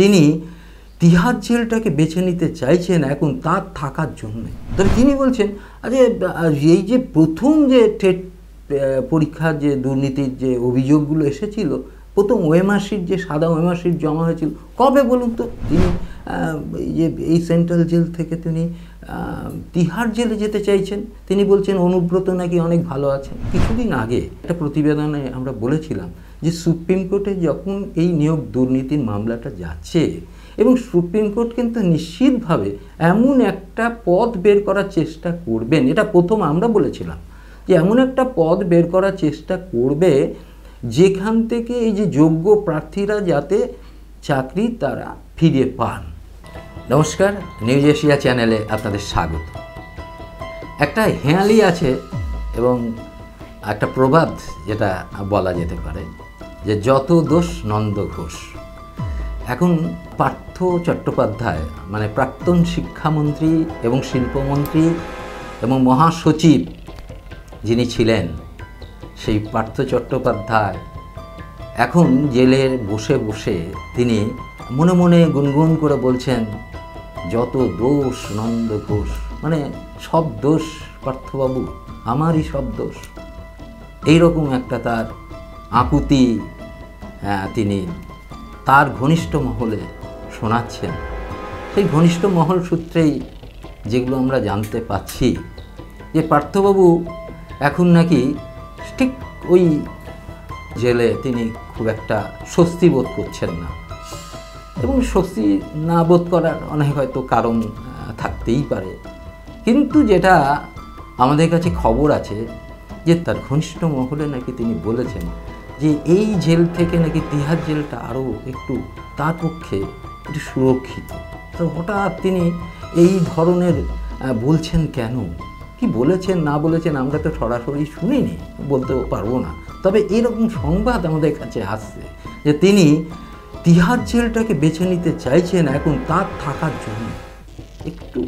তিনি তিহার জেলটাকে বেছে নিতে চাইছেন এখন তার থাকার জন্য। তবে তিনি বলছেন এই যে প্রথম যে টেট পরীক্ষার যে দুর্নীতির যে অভিযোগগুলো এসেছিল, প্রথম ওএমআর-শিট যে সাদা ওএমআর-শিট জমা হয়েছিল কবে বলুন তো? তিনি এই সেন্ট্রাল জেল থেকে তিনি তিহার জেলে যেতে চাইছেন। তিনি বলছেন অনুব্রত নাকি অনেক ভালো আছেন। কিছুদিন আগে একটা প্রতিবেদনে আমরা বলেছিলাম যে সুপ্রিম কোর্টে যখন এই নিয়োগ দুর্নীতির মামলাটা যাচ্ছে এবং সুপ্রিম কোর্ট কিন্তু নিশ্চিতভাবে এমন একটা পথ বের করার চেষ্টা করবেন, এটা প্রথম আমরা বলেছিলাম যে এমন একটা পথ বের করার চেষ্টা করবে যেখান থেকে এই যে যোগ্য প্রার্থীরা যাতে চাকরি তারা ফিরে পান। নমস্কার, নিউজ এশিয়া চ্যানেলে আপনাদের স্বাগত। একটা হেঁয়ালি আছে এবং একটা প্রবাদ যেটা বলা যেতে পারে যে যত দোষ নন্দ ঘোষ। এখন পার্থ চট্টোপাধ্যায় মানে প্রাক্তন শিক্ষামন্ত্রী এবং শিল্পমন্ত্রী এবং মহাসচিব যিনি ছিলেন, সেই পার্থ চট্টোপাধ্যায় এখন জেলের বসে বসে তিনি মনে মনে গুনগুন করে বলছেন যত দোষ নন্দ ঘোষ, মানে সব দোষ পার্থবাবু, আমারই সব দোষ। এইরকম একটা তার আকুতি তিনি তার ঘনিষ্ঠ মহলে শোনাচ্ছেন। সেই ঘনিষ্ঠ মহল সূত্রেই যেগুলো আমরা জানতে পাচ্ছি যে পার্থবাবু এখন নাকি ঠিক ওই জেলে তিনি খুব একটা স্বস্তি বোধ করছেন না, এবং স্বস্তি না বোধ করার অনেক হয়তো কারণ থাকতেই পারে। কিন্তু যেটা আমাদের কাছে খবর আছে যে তার ঘনিষ্ঠ মহলে নাকি তিনি বলেছেন যে এই জেল থেকে নাকি তিহার জেলটা আরও একটু তার পক্ষে একটু সুরক্ষিত। তো হঠাৎ তিনি এই ধরনের বলছেন কেন? কি বলেছেন না বলেছেন আমরা তো সরাসরি শুনিনি, বলতেও পারবো না। তবে এরকম সংবাদ আমাদের কাছে আসছে যে তিনি তিহার জেলটাকে বেছে নিতে চাইছেন এখন তার থাকার জন্য। একটু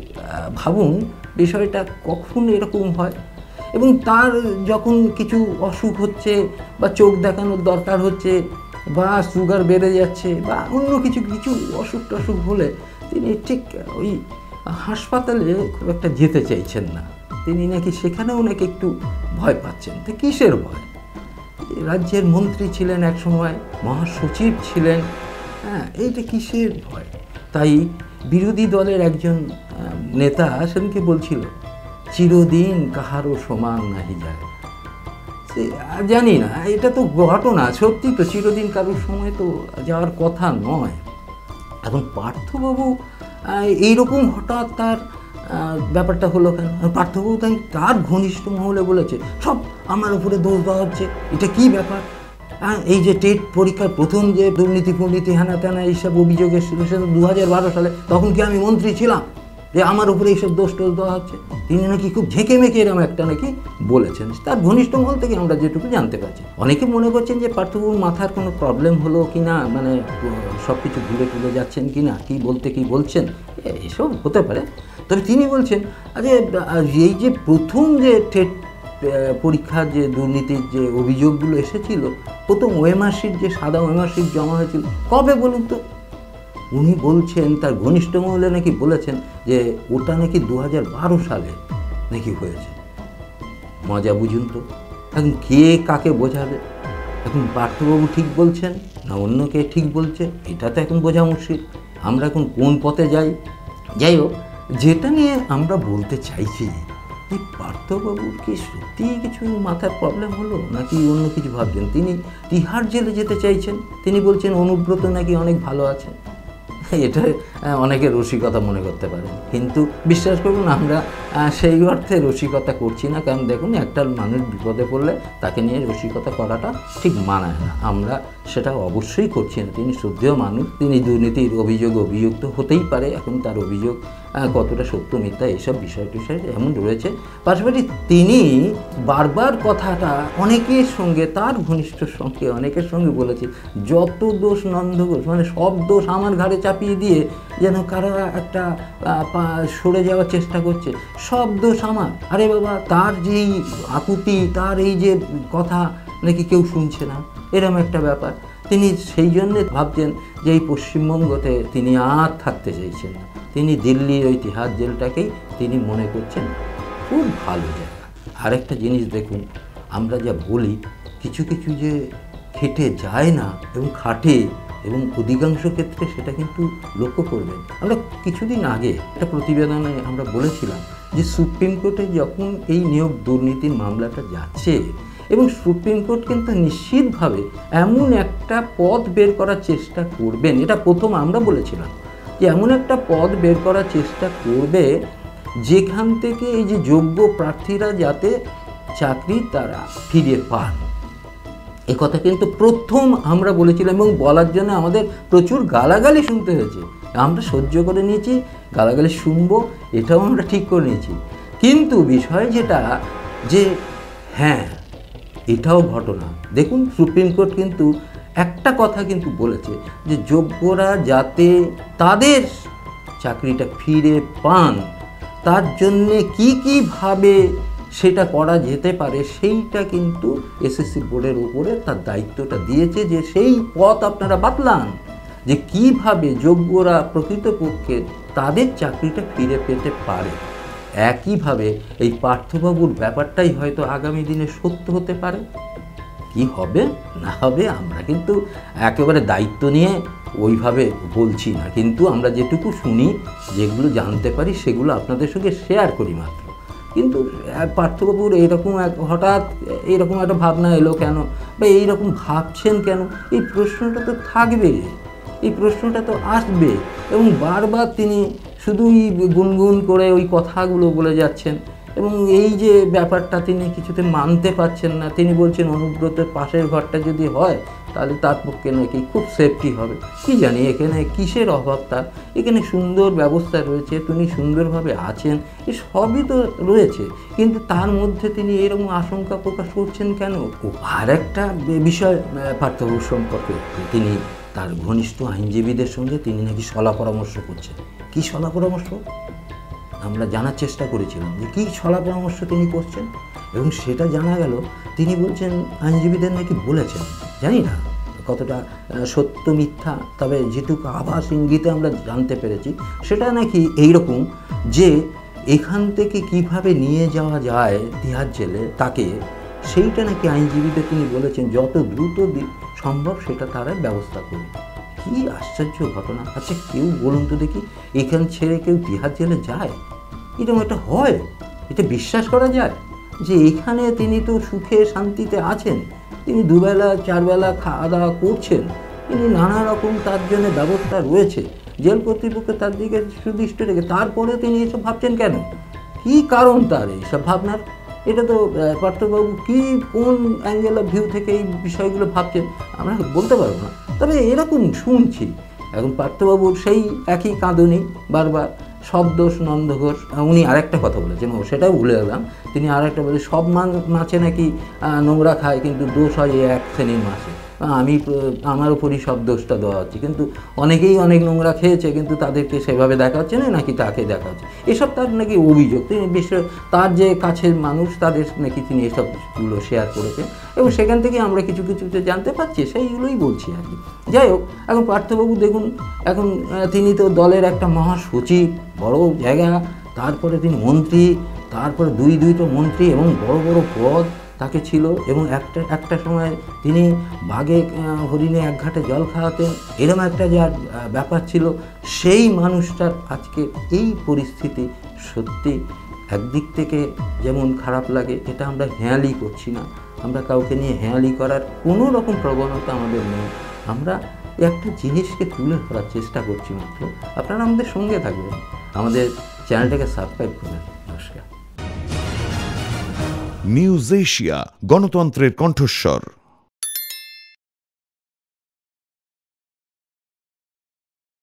ভাবুন বিষয়টা, কখন এরকম হয়? এবং তার যখন কিছু অসুখ হচ্ছে বা চোখ দেখানোর দরকার হচ্ছে বা সুগার বেড়ে যাচ্ছে বা অন্য কিছু অসুখ টসুখ হলে তিনি ঠিক ওই হাসপাতালে খুব একটা যেতে চাইছেন না। তিনি নাকি সেখানেও নাকি একটু ভয় পাচ্ছেন। তো কিসের ভয়? রাজ্যের মন্ত্রী ছিলেন, এক সময় মহাসচিব ছিলেন, এইটা কিসের ভয়? তাই বিরোধী দলের একজন নেতা সেদিনকে বলছিল চিরদিন কাহারও সমান নাহি যায়। জানি না, এটা তো ঘটনা, সত্যি তো চিরদিন কারোর সময় তো যাওয়ার কথা নয়। এখন পার্থবাবু এইরকম হঠাৎ তার ব্যাপারটা হলো কেন? পার্থবাবু তার ঘনিষ্ঠ মহলে বলেছে সব আমার উপরে দোষ দেওয়া হচ্ছে, এটা কি ব্যাপার? এই যে টেট পরীক্ষার প্রথম যে দুর্নীতি ফুর্নীতি হ্যানা ত্যানা এইসব অভিযোগ এসেছিল সেটা 2012 সালে, তখন কি আমি মন্ত্রী ছিলাম যে আমার উপরে এইসব দোষ টোষ দেওয়া হচ্ছে? তিনি নাকি খুব ঝেঁকে মেঁকে এরকম একটা নাকি বলেছেন, তার ঘনিষ্ঠ মহল থেকে আমরা যেটুকু জানতে পারছি। অনেকে মনে করছেন যে পার্থবাবুর মাথার কোনো প্রবলেম হলো কি না, মানে সব কিছু ঘুরে টুরে যাচ্ছেন কি না, কী বলতে কী বলছেন, এসব হতে পারে। তবে তিনি বলছেন এই যে প্রথম যে টেট পরীক্ষার যে দুর্নীতির যে অভিযোগগুলো এসেছিল, প্রথম ওএমআর-শিট যে সাদা ওএমআর-শিট জমা হয়েছিল কবে বলুন তো? উনি বলছেন তার ঘনিষ্ঠ মহলে নাকি বলেছেন যে ওটা নাকি 2012 সালে নাকি হয়েছে। মজা বুঝুন তো, এখন কে কাকে বোঝাবে? এখন পার্থবাবু ঠিক বলছেন না অন্য কে ঠিক বলছে, এটা তো এখন বোঝা মুশকিল। আমরা এখন কোন পথে যাই? যাই হোক, যেটা নিয়ে আমরা বলতে চাইছি যে পার্থবাবুর কি সত্যিই কিছু মাথার প্রবলেম হলো নাকি অন্য কিছু ভাবছেন? তিনি তিহার জেলে যেতে চাইছেন। তিনি বলছেন অনুব্রত নাকি অনেক ভালো আছেন। এটা অনেকে রসিকতা মনে করতে পারে, কিন্তু বিশ্বাস করুন আমরা সেই অর্থে রসিকতা করছি না। কারণ দেখুন, একটা মানুষ বিপদে পড়লে তাকে নিয়ে রসিকতা করাটা ঠিক মানায় না, আমরা সেটা অবশ্যই করছি না। তিনি শ্রদ্ধেয় মানুষ, তিনি দুর্নীতির অভিযুক্ত হতেই পারে। এখন তার অভিযোগ কতটা সত্য মিথ্যা এইসব বিষয় টিষয় এমন রয়েছে। পাশাপাশি তিনি বারবার কথাটা অনেকের সঙ্গে, তার ঘনিষ্ঠর সঙ্গে অনেকের সঙ্গে বলেছে যত দোষ নন্দ ঘোষ, মানে সব দোষ আমার ঘাড়ে চাপিয়ে দিয়ে যেন কারা একটা সরে যাওয়ার চেষ্টা করছে, সব দোষ আমার। আরে বাবা, তার যেই আকুতি, তার এই যে কথা নাকি কেউ শুনছে না, এরম একটা ব্যাপার। তিনি সেই জন্যে ভাবছেন যে এই পশ্চিমবঙ্গতে তিনি আর থাকতে চাইছেন না। তিনি দিল্লির ওই তিহার জেলটাকেই তিনি মনে করছেন খুব ভালো জায়গা। আরেকটা জিনিস দেখুন, আমরা যা বলি কিছু কিছু যে খেটে যায় না এবং খাটে, এবং অধিকাংশ ক্ষেত্রে সেটা কিন্তু লক্ষ্য করবেন। আমরা কিছুদিন আগে একটা প্রতিবেদনে আমরা বলেছিলাম যে সুপ্রিম কোর্টে যখন এই নিয়োগ দুর্নীতির মামলাটা যাচ্ছে, এবং সুপ্রিম কোর্ট কিন্তু নিশ্চিতভাবে এমন একটা পথ বের করার চেষ্টা করবেন, এটা প্রথম আমরা বলেছিলাম যে এমন একটা পথ বের করার চেষ্টা করবে যেখান থেকে এই যে যোগ্য প্রার্থীরা যাতে চাকরি তারা ফিরে পান। এ কথা কিন্তু প্রথম আমরা বলেছিলাম, এবং বলার জন্য আমাদের প্রচুর গালাগালি শুনতে হয়েছে। আমরা সহ্য করে নিয়েছি, গালাগালি শুনবো এটাও আমরা ঠিক করে নিয়েছি। কিন্তু বিষয় যেটা যে হ্যাঁ, এটাও ঘটনা। দেখুন, সুপ্রিম কোর্ট কিন্তু একটা কথা কিন্তু বলেছে যে যোগ্যরা যাতে তাদের চাকরিটা ফিরে পান তার জন্যে কীভাবে সেটা করা যেতে পারে সেইটা কিন্তু এসএসসি বোর্ডের উপরে তার দায়িত্বটা দিয়েছে, যে সেই পথ আপনারা বাতলান যে কিভাবে যোগ্যরা প্রকৃতপক্ষে তাদের চাকরিটা ফিরে পেতে পারে। একইভাবে এই পার্থবাবুর ব্যাপারটাই হয়তো আগামী দিনে সত্য হতে পারে। কি হবে না হবে আমরা কিন্তু একেবারে দায়িত্ব নিয়ে ওইভাবে বলছি না, কিন্তু আমরা যেটুকু শুনি, যেগুলো জানতে পারি সেগুলো আপনাদের সঙ্গে শেয়ার করি মাত্র। কিন্তু পার্থবাবুর এইরকম হঠাৎ এইরকম একটা ভাবনা এলো কেন, বা এইরকম ভাবছেন কেন, এই প্রশ্নটা তো থাকবে, এই প্রশ্নটা তো আসবে। এবং বারবার তিনি শুধুই গুনগুন করে ওই কথাগুলো বলে যাচ্ছেন, এবং এই যে ব্যাপারটা তিনি কিছুতে মানতে পারছেন না। তিনি বলছেন অনুব্রতের পাশের ঘরটা যদি হয় তাহলে তার পক্ষে নাকি খুব সেফটি হবে। কি জানি এখানে কিসের অভাব তার, এখানে সুন্দর ব্যবস্থা রয়েছে, তিনি সুন্দরভাবে আছেন, এ সবই তো রয়েছে, কিন্তু তার মধ্যে তিনি এরকম আশঙ্কা প্রকাশ করছেন কেন? আর একটা বিষয় পার্থবাবুর সম্পর্কে, তিনি তার ঘনিষ্ঠ আইনজীবীদের সঙ্গে তিনি নাকি সলা পরামর্শ করছেন। কি সলা পরামর্শ আমরা জানার চেষ্টা করেছিলাম যে কী সলা পরামর্শ তিনি করছেন, এবং সেটা জানা গেল তিনি বলছেন আইনজীবীদের নাকি বলেছেন, জানি না কতটা সত্য মিথ্যা, তবে যেটুকু আভাস ইঙ্গিতে আমরা জানতে পেরেছি সেটা নাকি এইরকম যে এখান থেকে কিভাবে নিয়ে যাওয়া যায় তিহার জেলে তাকে, সেইটা নাকি আইনজীবীদের তিনি বলেছেন যত দ্রুত সম্ভব সেটা তারা ব্যবস্থা করবে। কি আশ্চর্য ঘটনা! আচ্ছা কেউ বলুন তো দেখি, এখান ছেড়ে কেউ তিহার জেলে যায়? এরকম একটা হয়? এটা বিশ্বাস করা যায় যে এখানে তিনি তো সুখে শান্তিতে আছেন, তিনি দুবেলা চারবেলা খাওয়া দাওয়া করছেন, তিনি নানা রকম তার জন্য ব্যবস্থা রয়েছে, জেল কর্তৃপক্ষ তার দিকে সুদৃষ্ট রেখে, তারপরে তিনি এসব ভাবছেন কেন? কী কারণ তার এইসব ভাবনার? এটা তো পার্থবাবু কি কোন অ্যাঙ্গেল অফ ভিউ থেকে এই বিষয়গুলো ভাবছেন আমরা বলতে পারবো না, তবে এরকম শুনছি। এখন পার্থবাবুর সেই একই কাঁদুনি বারবার, সব দোষ নন্দ ঘোষ। উনি আরেকটা কথা বলেছেন, সেটাও ভুলে গেলাম, তিনি আরেকটা বলে সব মাছে নাকি নোংরা খায়, কিন্তু দোষ হয় এক শ্রেণীর মাছে। আমার উপরই সব দোষটা দেওয়া হচ্ছে, কিন্তু অনেকেই অনেক নোংরা খেয়েছে, কিন্তু তাদেরকে সেভাবে দেখা হচ্ছে না, নাকি তাকে দেখা হচ্ছে, এসব তার নাকি অভিযোগ। তিনি তার যে কাছের মানুষ তাদের নাকি তিনি এসবগুলো শেয়ার করেছেন, এবং সেখান থেকে আমরা কিছু কিছু জানতে পারছি, সেইগুলোই বলছি আর কি। যাই হোক, এখন পার্থবাবু দেখুন, এখন তিনি তো দলের একটা মহাসচিব, বড় জায়গা, তারপরে তিনি মন্ত্রী, তারপরে দুইটা মন্ত্রী এবং বড় বড় পদ তাকে ছিল, এবং একটা সময় তিনি বাঘে হরিণে এক ঘাটে জল খাওয়াতেন, এরকম একটা যার ব্যাপার ছিল। সেই মানুষটার আজকে এই পরিস্থিতি সত্যি একদিক থেকে যেমন খারাপ লাগে, এটা আমরা হেঁয়ালি করছি না, আমরা কাউকে নিয়ে হেঁয়ালি করার কোনো রকম প্রবণতা আমাদের নেই, আমরা একটা জিনিসকে তুলে ধরার চেষ্টা করছি মাত্র। আপনারা আমাদের সঙ্গে থাকবেন, আমাদের চ্যানেলটাকে সাবস্ক্রাইব করবেন। নমস্কার। নিউজ এশিয়া, গণতন্ত্রের কণ্ঠস্বর।